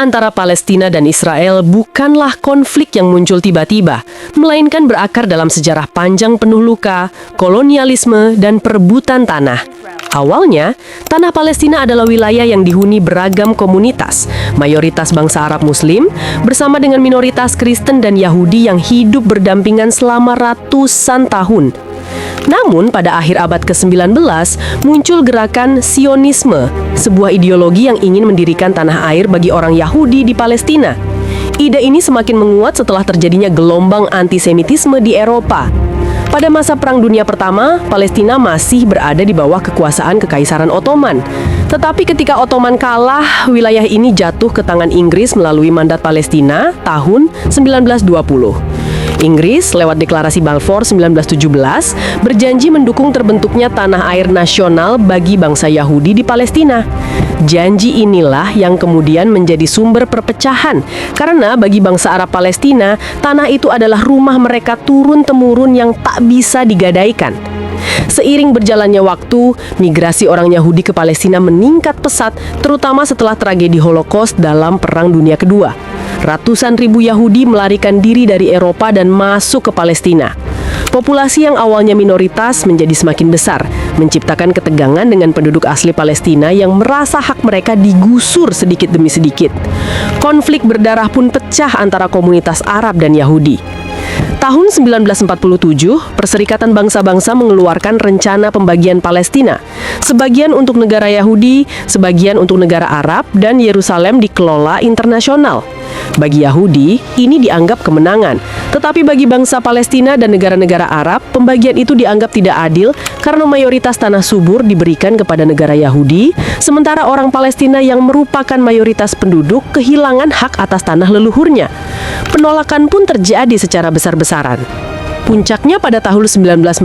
antara Palestina dan Israel bukanlah konflik yang muncul tiba-tiba, melainkan berakar dalam sejarah panjang penuh luka, kolonialisme, dan perebutan tanah. Awalnya, tanah Palestina adalah wilayah yang dihuni beragam komunitas, mayoritas bangsa Arab Muslim, bersama dengan minoritas Kristen dan Yahudi yang hidup berdampingan selama ratusan tahun. Namun, pada akhir abad ke-19, muncul gerakan Sionisme, sebuah ideologi yang ingin mendirikan tanah air bagi orang Yahudi di Palestina. Ide ini semakin menguat setelah terjadinya gelombang antisemitisme di Eropa. Pada masa Perang Dunia Pertama, Palestina masih berada di bawah kekuasaan Kekaisaran Ottoman. Tetapi ketika Ottoman kalah, wilayah ini jatuh ke tangan Inggris melalui Mandat Palestina tahun 1920. Inggris, lewat Deklarasi Balfour 1917, berjanji mendukung terbentuknya tanah air nasional bagi bangsa Yahudi di Palestina. Janji inilah yang kemudian menjadi sumber perpecahan, karena bagi bangsa Arab Palestina, tanah itu adalah rumah mereka turun-temurun yang tak bisa digadaikan. Seiring berjalannya waktu, migrasi orang Yahudi ke Palestina meningkat pesat, terutama setelah tragedi Holocaust dalam Perang Dunia Kedua. Ratusan ribu Yahudi melarikan diri dari Eropa dan masuk ke Palestina. Populasi yang awalnya minoritas menjadi semakin besar, menciptakan ketegangan dengan penduduk asli Palestina yang merasa hak mereka digusur sedikit demi sedikit. Konflik berdarah pun pecah antara komunitas Arab dan Yahudi. Tahun 1947, Perserikatan Bangsa-Bangsa mengeluarkan rencana pembagian Palestina. Sebagian untuk negara Yahudi, sebagian untuk negara Arab, dan Yerusalem dikelola internasional. Bagi Yahudi, ini dianggap kemenangan. Tetapi bagi bangsa Palestina dan negara-negara Arab, pembagian itu dianggap tidak adil karena mayoritas tanah subur diberikan kepada negara Yahudi, sementara orang Palestina yang merupakan mayoritas penduduk kehilangan hak atas tanah leluhurnya. Penolakan pun terjadi secara besar-besaran. Puncaknya pada tahun 1948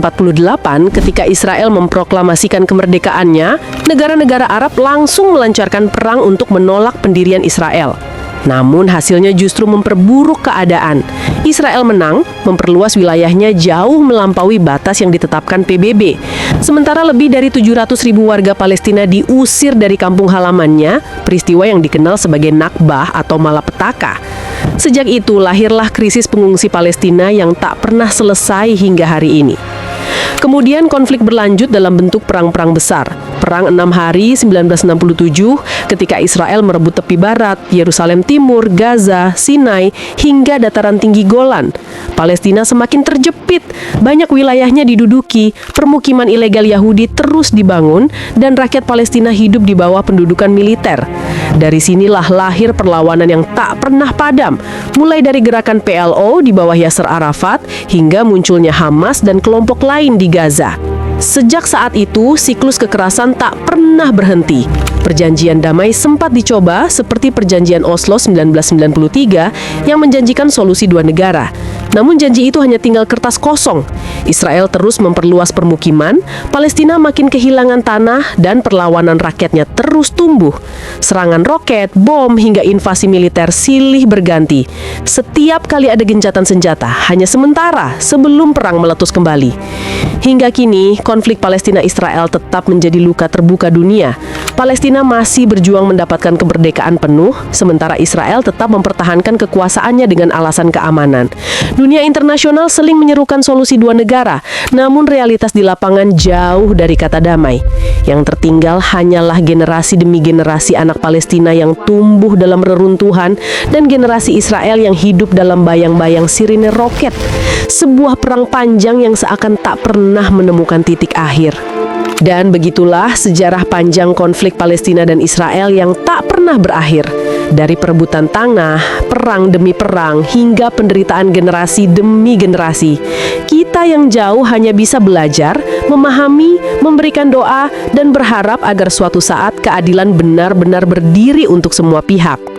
ketika Israel memproklamasikan kemerdekaannya, negara-negara Arab langsung melancarkan perang untuk menolak pendirian Israel. Namun hasilnya justru memperburuk keadaan. Israel menang, memperluas wilayahnya jauh melampaui batas yang ditetapkan PBB. Sementara lebih dari 700.000 warga Palestina diusir dari kampung halamannya, peristiwa yang dikenal sebagai Nakbah atau malapetaka. Sejak itu lahirlah krisis pengungsi Palestina yang tak pernah selesai hingga hari ini. Kemudian konflik berlanjut dalam bentuk perang-perang besar. Perang 6 Hari 1967 ketika Israel merebut tepi barat, Yerusalem Timur, Gaza, Sinai, hingga dataran tinggi Golan. Palestina semakin terjepit, banyak wilayahnya diduduki, permukiman ilegal Yahudi terus dibangun, dan rakyat Palestina hidup di bawah pendudukan militer. Dari sinilah lahir perlawanan yang tak pernah padam, mulai dari gerakan PLO di bawah Yasser Arafat, hingga munculnya Hamas dan kelompok lain di Gaza. Sejak saat itu, siklus kekerasan tak pernah berhenti. Perjanjian damai sempat dicoba seperti Perjanjian Oslo 1993 yang menjanjikan solusi dua negara. Namun janji itu hanya tinggal kertas kosong. Israel terus memperluas permukiman, Palestina makin kehilangan tanah, dan perlawanan rakyatnya terus tumbuh. Serangan roket, bom, hingga invasi militer silih berganti. Setiap kali ada gencatan senjata, hanya sementara sebelum perang meletus kembali. Hingga kini, konflik Palestina-Israel tetap menjadi luka terbuka dunia. Palestina masih berjuang mendapatkan kemerdekaan penuh, sementara Israel tetap mempertahankan kekuasaannya dengan alasan keamanan. Dunia internasional seling menyerukan solusi dua negara, namun realitas di lapangan jauh dari kata damai. Yang tertinggal hanyalah generasi demi generasi anak Palestina yang tumbuh dalam reruntuhan dan generasi Israel yang hidup dalam bayang-bayang sirine roket. Sebuah perang panjang yang seakan tak pernah menemukan titik akhir. Dan begitulah sejarah panjang konflik Palestina dan Israel yang tak pernah berakhir. Dari perebutan tanah, perang demi perang, hingga penderitaan generasi demi generasi. Kita yang jauh hanya bisa belajar, memahami, memberikan doa, dan berharap agar suatu saat keadilan benar-benar berdiri untuk semua pihak.